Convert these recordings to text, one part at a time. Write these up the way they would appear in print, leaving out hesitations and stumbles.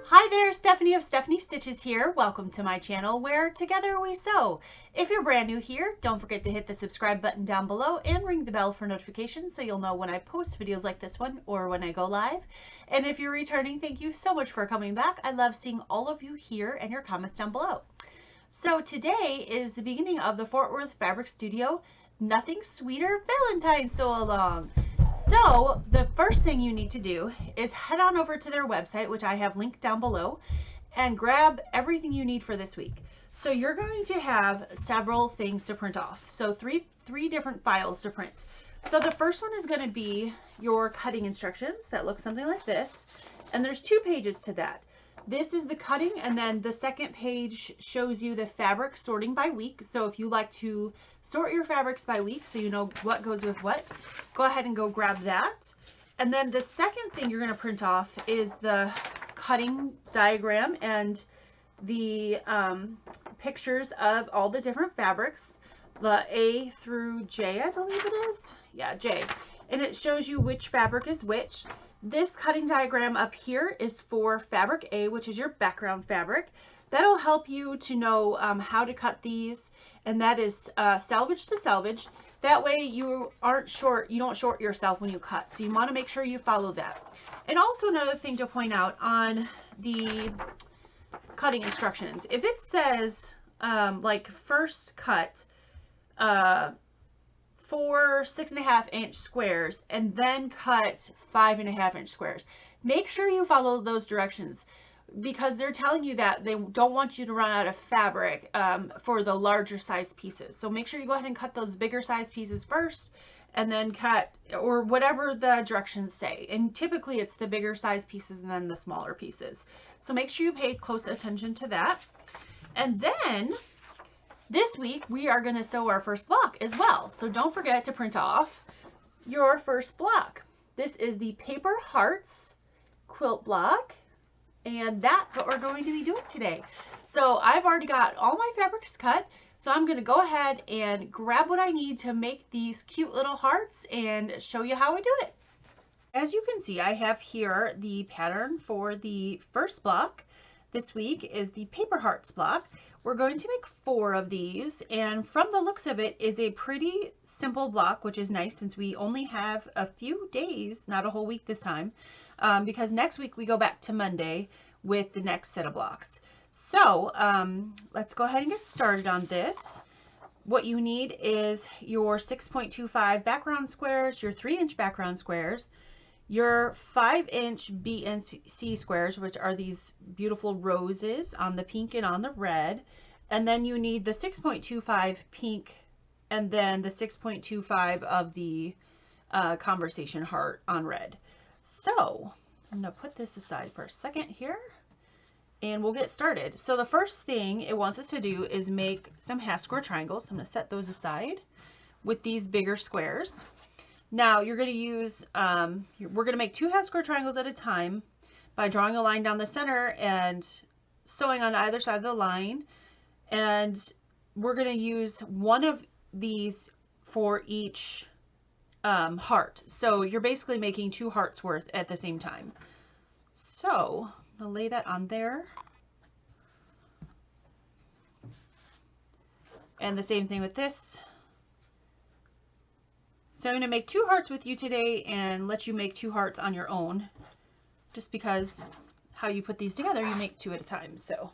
Hi there, Stephanie of Stephanie Stitches here. Welcome to my channel where together we sew. If you're brand new here, don't forget to hit the subscribe button down below and ring the bell for notifications so you'll know when I post videos like this one or when I go live. And if you're returning, thank you so much for coming back. I love seeing all of you here and your comments down below. So today is the beginning of the Fort Worth Fabric Studio Nothing Sweeter Valentine Sew Along. So the first thing you need to do is head on over to their website, which I have linked down below, and grab everything you need for this week. So you're going to have several things to print off. So three different files to print. So the first one is going to be your cutting instructions that look something like this. And there's 2 pages to that. This is the cutting, and then the second page shows you the fabric sorting by week. So if you like to sort your fabrics by week so you know what goes with what, go ahead and go grab that. And then the second thing you're going to print off is the cutting diagram and the pictures of all the different fabrics, the A through J, I believe it is. Yeah, J. And it shows you which fabric is which. This cutting diagram up here is for fabric A, which is your background fabric. That'll help you to know how to cut these, and that is salvage to salvage. That way you don't short yourself when you cut. So you want to make sure you follow that. And also another thing to point out on the cutting instructions, if it says like first cut 4 6.5-inch squares and then cut 5.5-inch squares, make sure you follow those directions, because they're telling you that they don't want you to run out of fabric for the larger size pieces. So make sure you go ahead and cut those bigger size pieces first and then cut, or whatever the directions say. And typically it's the bigger size pieces and then the smaller pieces. So make sure you pay close attention to that. And then this week we are going to sew our first block as well. So don't forget to print off your first block. This is the Paper Hearts quilt block, and that's what we're going to be doing today. So I've already got all my fabrics cut, so I'm going to go ahead and grab what I need to make these cute little hearts and show you how I do it. As you can see, I have here the pattern for the first block. This week is the Paper Hearts block. We're going to make 4 of these, and from the looks of it is a pretty simple block, which is nice since we only have a few days, not a whole week this time, because next week we go back to Monday with the next set of blocks. So let's go ahead and get started on this. What you need is your 6.25 background squares, your 3-inch background squares, your 5-inch B and C squares, which are these beautiful roses on the pink and on the red. And then you need the 6.25 pink and then the 6.25 of the conversation heart on red. So I'm going to put this aside for a second here and we'll get started. So the first thing it wants us to do is make some half square triangles. I'm going to set those aside with these bigger squares. Now you're going to use, we're going to make 2 half square triangles at a time by drawing a line down the center and sewing on either side of the line. And we're going to use one of these for each heart. So you're basically making 2 hearts worth at the same time. So I'm going to lay that on there. And the same thing with this. So I'm going to make 2 hearts with you today and let you make 2 hearts on your own, just because how you put these together, you make 2 at a time. So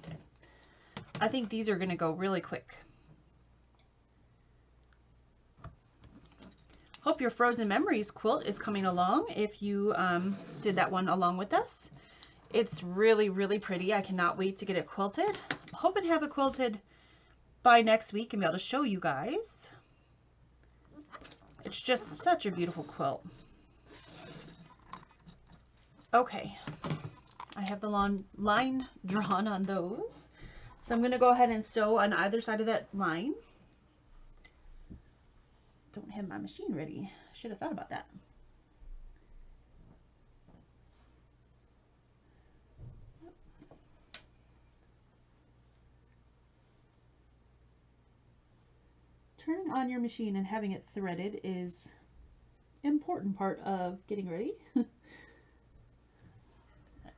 I think these are going to go really quick. Hope your Frozen Memories quilt is coming along if you did that one along with us. It's really, really pretty. I cannot wait to get it quilted. I'm hoping to have it quilted by next week and be able to show you guys. It's just such a beautiful quilt. Okay, I have the line drawn on those. So I'm going to go ahead and sew on either side of that line. Don't have my machine ready. Should have thought about that. Turning on your machine and having it threaded is an important part of getting ready. All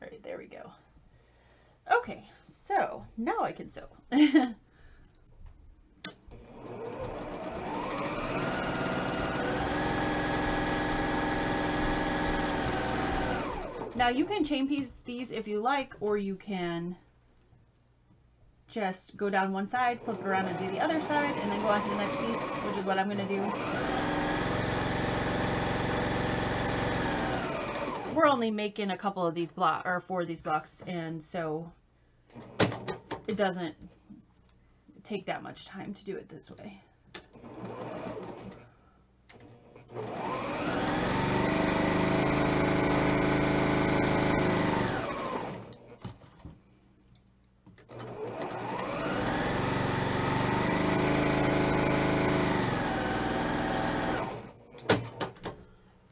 right, there we go. Okay, so now I can sew. Now you can chain piece these if you like, or you can just go down one side, flip it around and do the other side, and then go on to the next piece, which is what I'm going to do. We're only making a couple of these blocks, or 4 of these blocks, and so it doesn't take that much time to do it this way.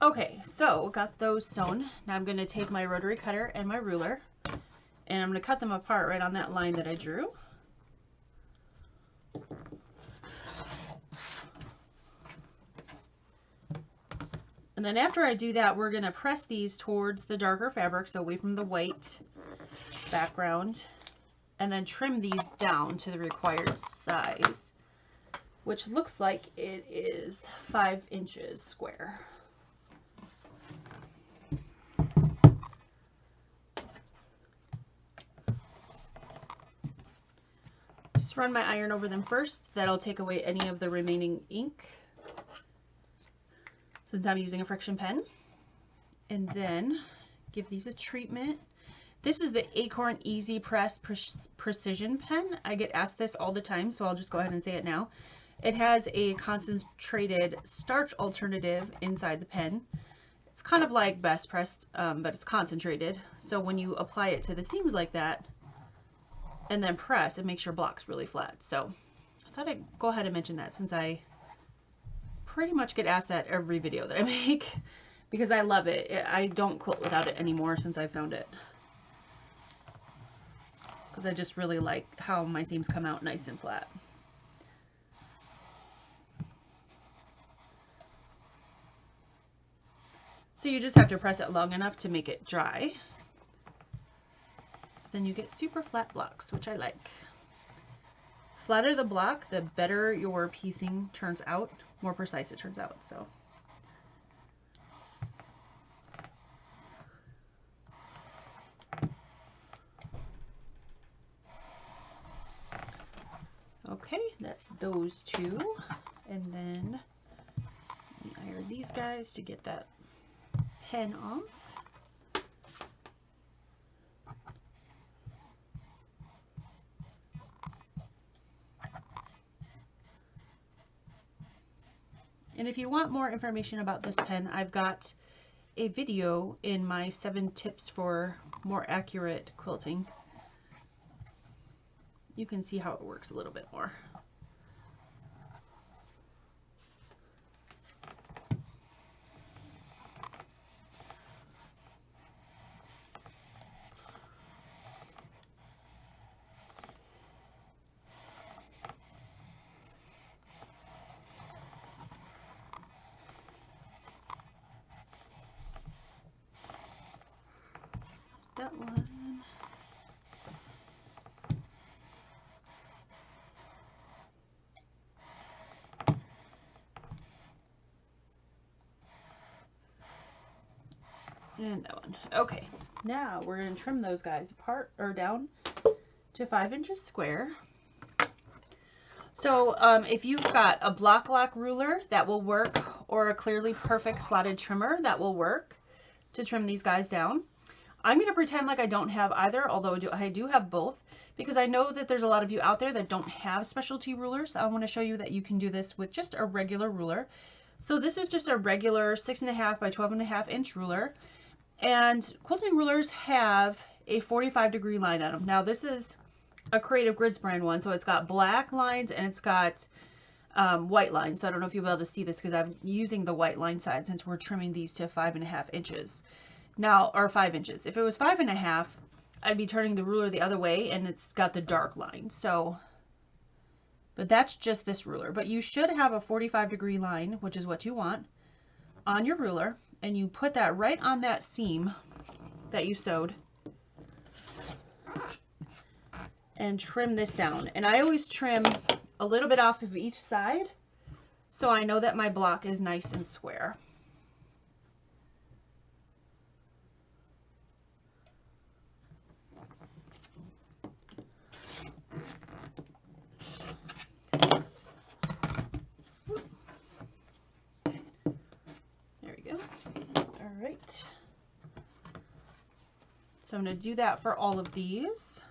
Okay, so got those sewn. Now I'm going to take my rotary cutter and my ruler, and I'm going to cut them apart right on that line that I drew. And then after I do that, we're going to press these towards the darker fabric, so away from the white background, and then trim these down to the required size, which looks like it is 5 inches square. Just run my iron over them first. That'll take away any of the remaining ink, since I'm using a friction pen. And then give these a treatment. This is the Acorn Easy Press Precision Pen. I get asked this all the time, so I'll just go ahead and say it now. It has a concentrated starch alternative inside the pen. It's kind of like Best Pressed, but it's concentrated. So when you apply it to the seams like that, and then press, it makes your blocks really flat. So I thought I'd go ahead and mention that, since I pretty much get asked that every video that I make, because I love it. I don't quilt without it anymore since I found it, because I just really like how my seams come out nice and flat. So you just have to press it long enough to make it dry. Then you get super flat blocks, which I like. Flatter the block, the better your piecing turns out, more precise it turns out. So okay, that's those two. And then let me iron these guys to get that pen off. And if you want more information about this pen, I've got a video in my 7 tips for more accurate quilting. You can see how it works a little bit more. That one. And that one. Okay, now we're going to trim those guys apart, or down to 5 inches square. So if you've got a block lock ruler, that will work, or a clearly perfect slotted trimmer, that will work to trim these guys down. I'm going to pretend like I don't have either, although I do have both, because I know that there's a lot of you out there that don't have specialty rulers. I want to show you that you can do this with just a regular ruler. So this is just a regular 6.5 by 12.5 inch ruler, and quilting rulers have a 45-degree line on them. Now this is a Creative Grids brand one, so it's got black lines and it's got white lines. So I don't know if you'll be able to see this because I'm using the white line side since we're trimming these to 5.5 inches. Now, or 5 inches. If it was 5.5, I'd be turning the ruler the other way and it's got the dark line. So, but that's just this ruler. But you should have a 45-degree line, which is what you want, on your ruler, and you put that right on that seam that you sewed. and trim this down. And I always trim a little bit off of each side so I know that my block is nice and square. There we go. All right. So I'm going to do that for all of these.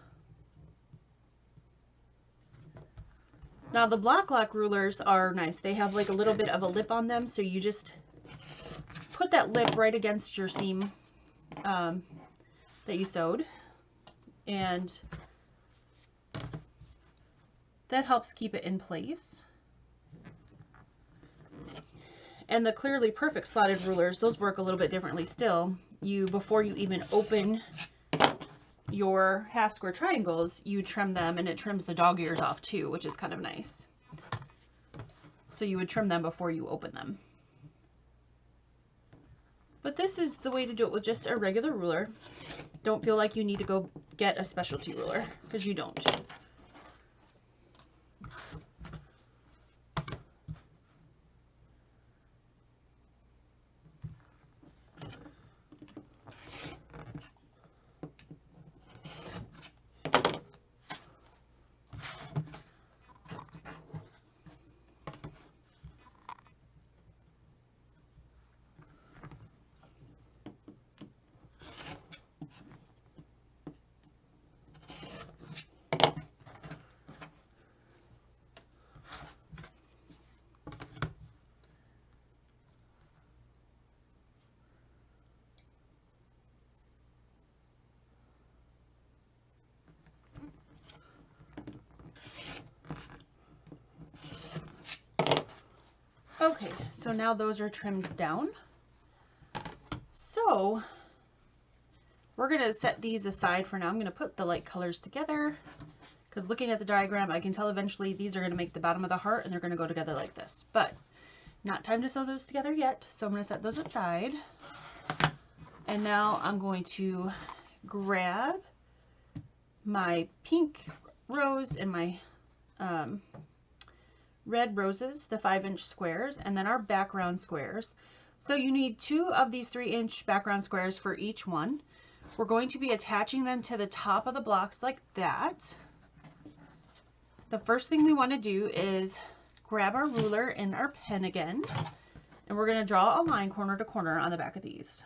Now the block lock rulers are nice. They have like a little bit of a lip on them, so you just put that lip right against your seam that you sewed, and that helps keep it in place. And the Clearly Perfect slotted rulers, those work a little bit differently still. Before you even open your half square triangles, you trim them, and it trims the dog ears off too, which is kind of nice. So you would trim them before you open them. But this is the way to do it with just a regular ruler. Don't feel like you need to go get a specialty ruler, because you don't. Okay, so now those are trimmed down. So we're going to set these aside for now. I'm going to put the light colors together, because looking at the diagram, I can tell eventually these are going to make the bottom of the heart, and they're going to go together like this. But not time to sew those together yet, so I'm going to set those aside. And now I'm going to grab my pink rose and my red roses, the 5-inch squares, and then our background squares. So you need 2 of these 3-inch background squares for each one. We're going to be attaching them to the top of the blocks like that. The first thing we want to do is grab our ruler and our pen again, and we're going to draw a line corner to corner on the back of these.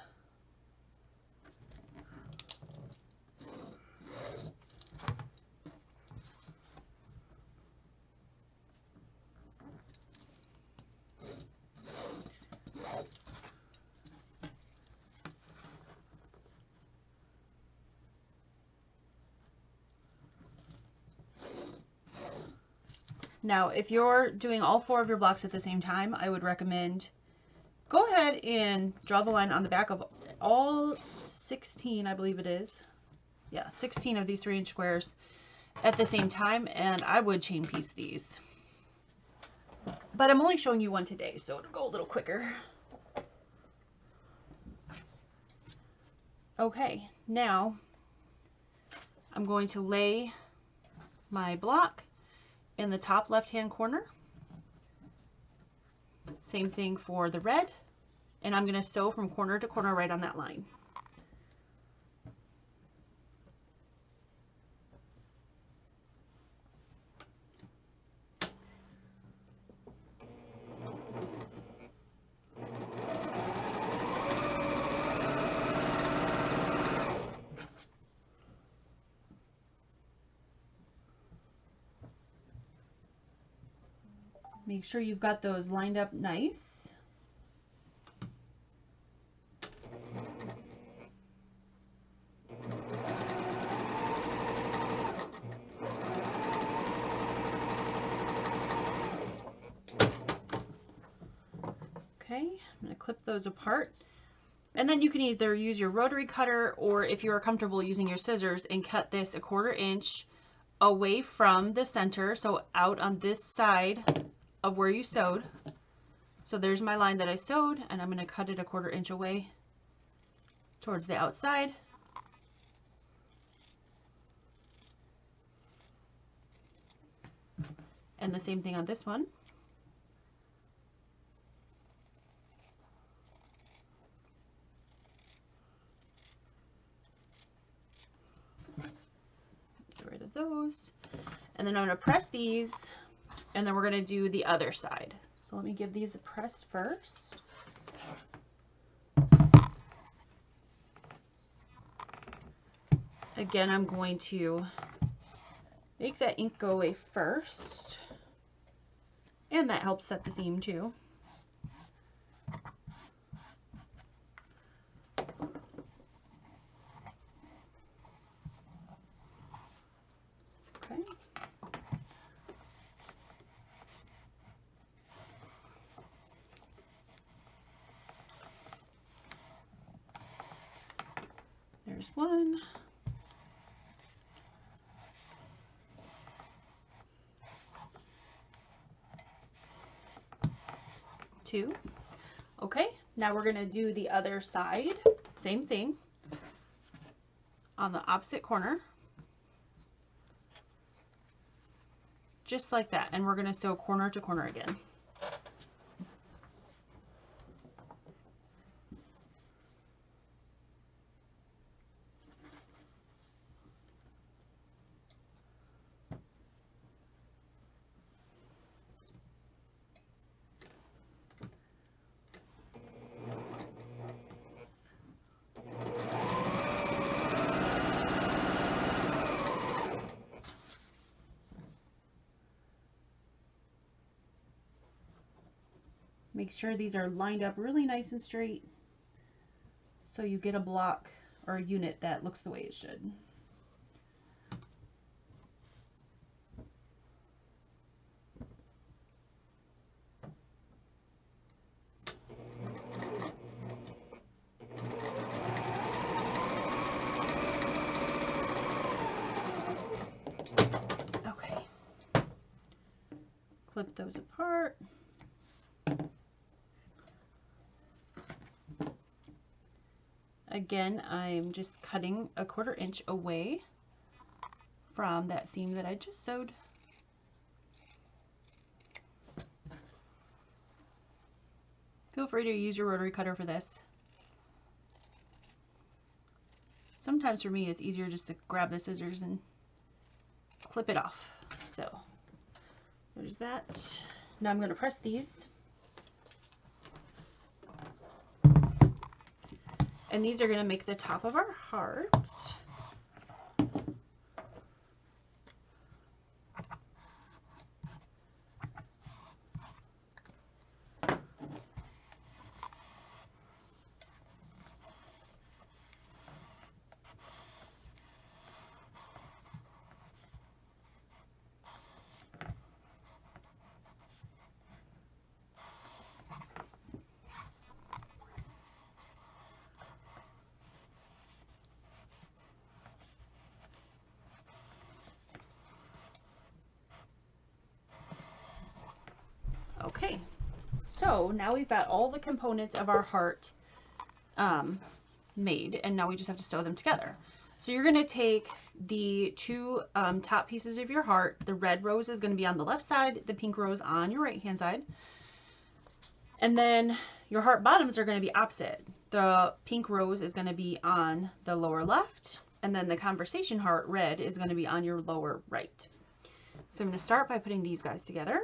Now, if you're doing all 4 of your blocks at the same time, I would recommend go ahead and draw the line on the back of all 16, I believe it is. Yeah, 16 of these 3-inch squares at the same time, and I would chain piece these. But I'm only showing you one today, so it'll go a little quicker. Okay, now I'm going to lay my block in the top left-hand corner. Same thing for the red, and I'm going to sew from corner to corner right on that line. Make sure you've got those lined up nice. Okay, I'm going to clip those apart. And then you can either use your rotary cutter, or if you're comfortable using your scissors, and cut this 1/4 inch away from the center, so out on this side of where you sewed. So there's my line that I sewed, and I'm going to cut it 1/4 inch away towards the outside. And the same thing on this one. Get rid of those. And then I'm going to press these, and then we're going to do the other side. So let me give these a press first. Again, I'm going to make that ink go away first, and that helps set the seam too. Okay. There's one. Two. Okay, now we're going to do the other side. Same thing on the opposite corner. Just like that. And we're going to sew corner to corner again. Make sure these are lined up really nice and straight so you get a block or a unit that looks the way it should. Okay. Clip those apart. Again, I'm just cutting a 1/4 inch away from that seam that I just sewed. Feel free to use your rotary cutter for this. Sometimes for me it's easier just to grab the scissors and clip it off. So there's that. Now I'm going to press these. And these are going to make the top of our heart. Okay, so now we've got all the components of our heart made, and now we just have to sew them together. So you're going to take the two top pieces of your heart. The red rose is going to be on the left side, the pink rose on your right hand side. And then your heart bottoms are going to be opposite. The pink rose is going to be on the lower left, and then the conversation heart red is going to be on your lower right. So I'm going to start by putting these guys together.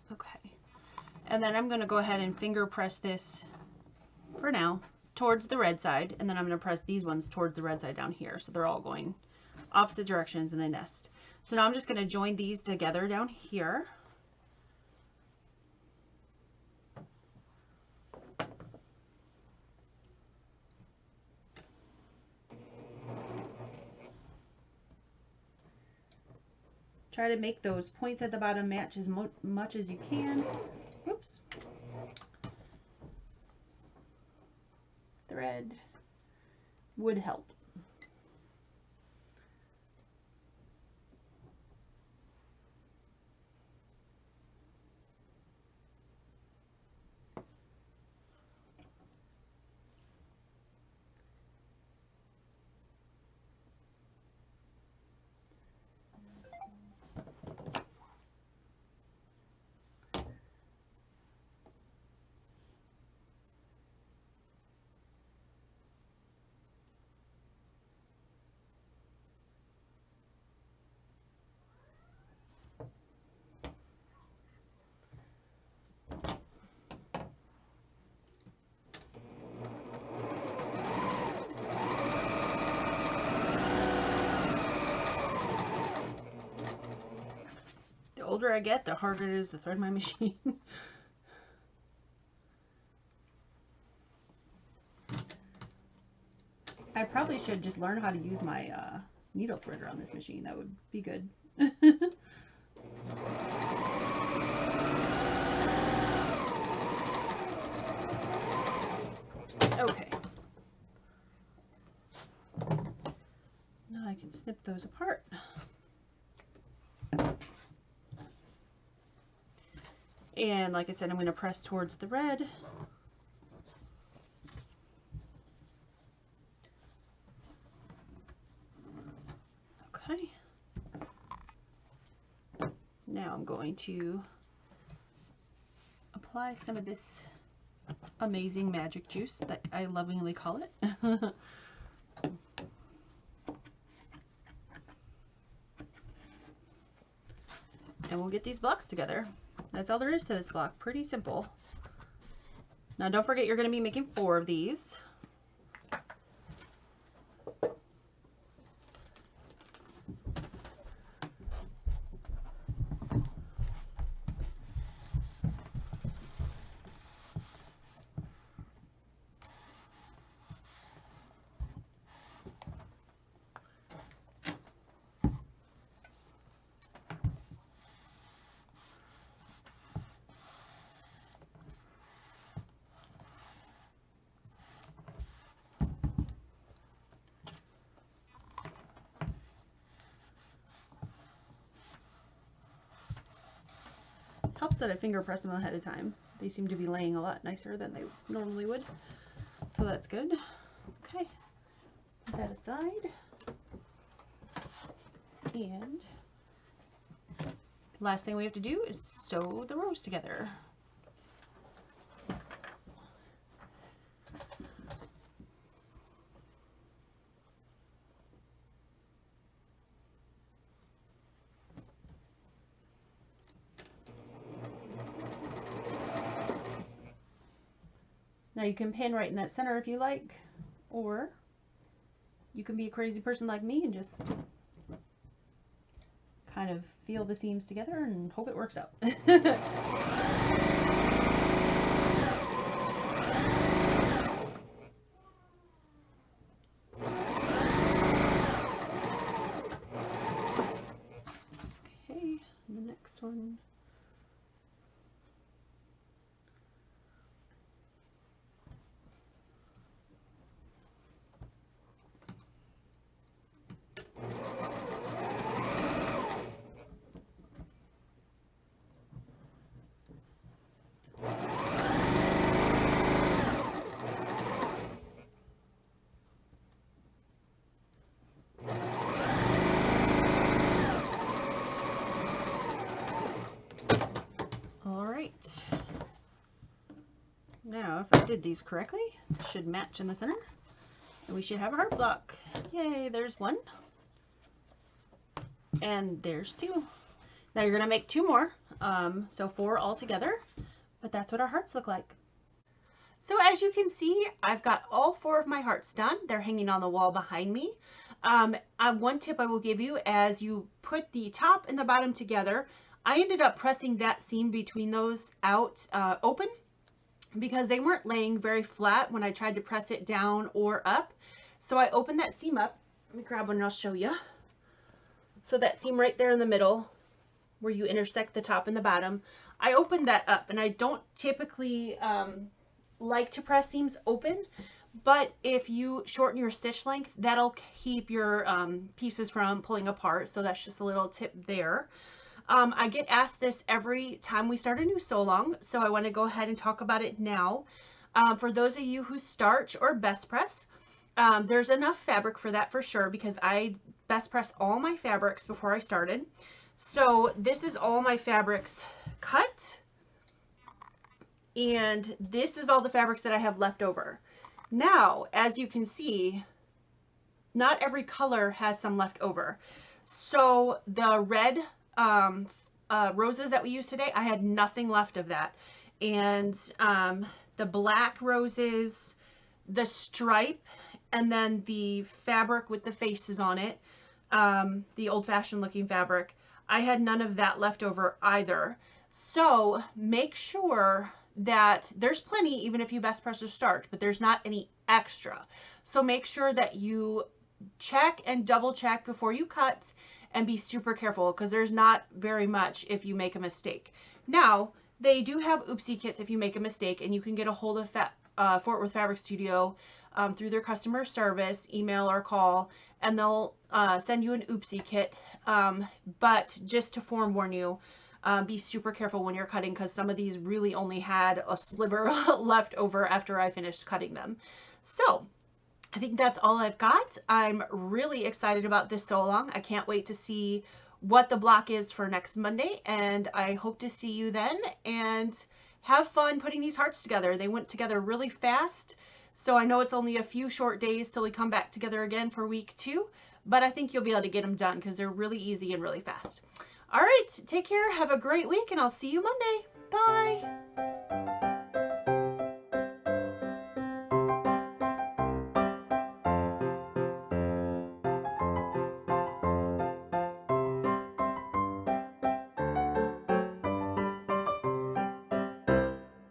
Okay, and then I'm going to go ahead and finger press this for now towards the red side, and then I'm going to press these ones towards the red side down here, so they're all going opposite directions and they nest. So now I'm just going to join these together down here. Try to make those points at the bottom match as much as you can. Oops. Thread would help. The older I get, the harder it is to thread my machine. I probably should just learn how to use my needle threader on this machine. That would be good. Okay. Now I can snip those apart. And like I said, I'm going to press towards the red. Okay. Now I'm going to apply some of this amazing magic juice that I lovingly call it. And we'll get these blocks together. That's all there is to this block. Pretty simple. Now don't forget, you're going to be making 4 of these. Helps that I finger press them ahead of time. They seem to be laying a lot nicer than they normally would. So that's good. Okay, put that aside. And last thing we have to do is sew the rows together. Now you can pin right in that center if you like, or you can be a crazy person like me and just kind of feel the seams together and hope it works out. Okay, the next one. Now, if I did these correctly, it should match in the center, and we should have a heart block. Yay, there's one. And there's 2. Now you're going to make 2 more, so 4 all together, but that's what our hearts look like. So as you can see, I've got all 4 of my hearts done. They're hanging on the wall behind me. One tip I will give you, as you put the top and the bottom together, I ended up pressing that seam between those out open, because they weren't laying very flat when I tried to press it down or up. So I opened that seam up. Let me grab one and I'll show you. So that seam right there in the middle where you intersect the top and the bottom. I opened that up, and I don't typically like to press seams open, but if you shorten your stitch length, that'll keep your pieces from pulling apart. So that's just a little tip there. I get asked this every time we start a new sew along, so I want to go ahead and talk about it now. For those of you who starch or best press, there's enough fabric for that for sure, because I best press all my fabrics before I started. So this is all my fabrics cut, and this is all the fabrics that I have left over. Now, as you can see, not every color has some left over. So the red roses that we used today, I had nothing left of that. And the black roses, the stripe, and then the fabric with the faces on it, the old-fashioned looking fabric, I had none of that left over either. So make sure that there's plenty, even if you best press or starch, but there's not any extra. So make sure that you check and double check before you cut, and be super careful, because there's not very much if you make a mistake. Now, they do have oopsie kits if you make a mistake, and you can get a hold of Fort Worth Fabric Studio through their customer service, email or call, and they'll send you an oopsie kit. But just to forewarn you, be super careful when you're cutting, because some of these really only had a sliver left over after I finished cutting them. So I think that's all I've got. I'm really excited about this sew along. I can't wait to see what the block is for next Monday, and I hope to see you then, and have fun putting these hearts together. They went together really fast, so I know it's only a few short days till we come back together again for week 2, but I think you'll be able to get them done because they're really easy and really fast. All right, take care, have a great week, and I'll see you Monday. Bye.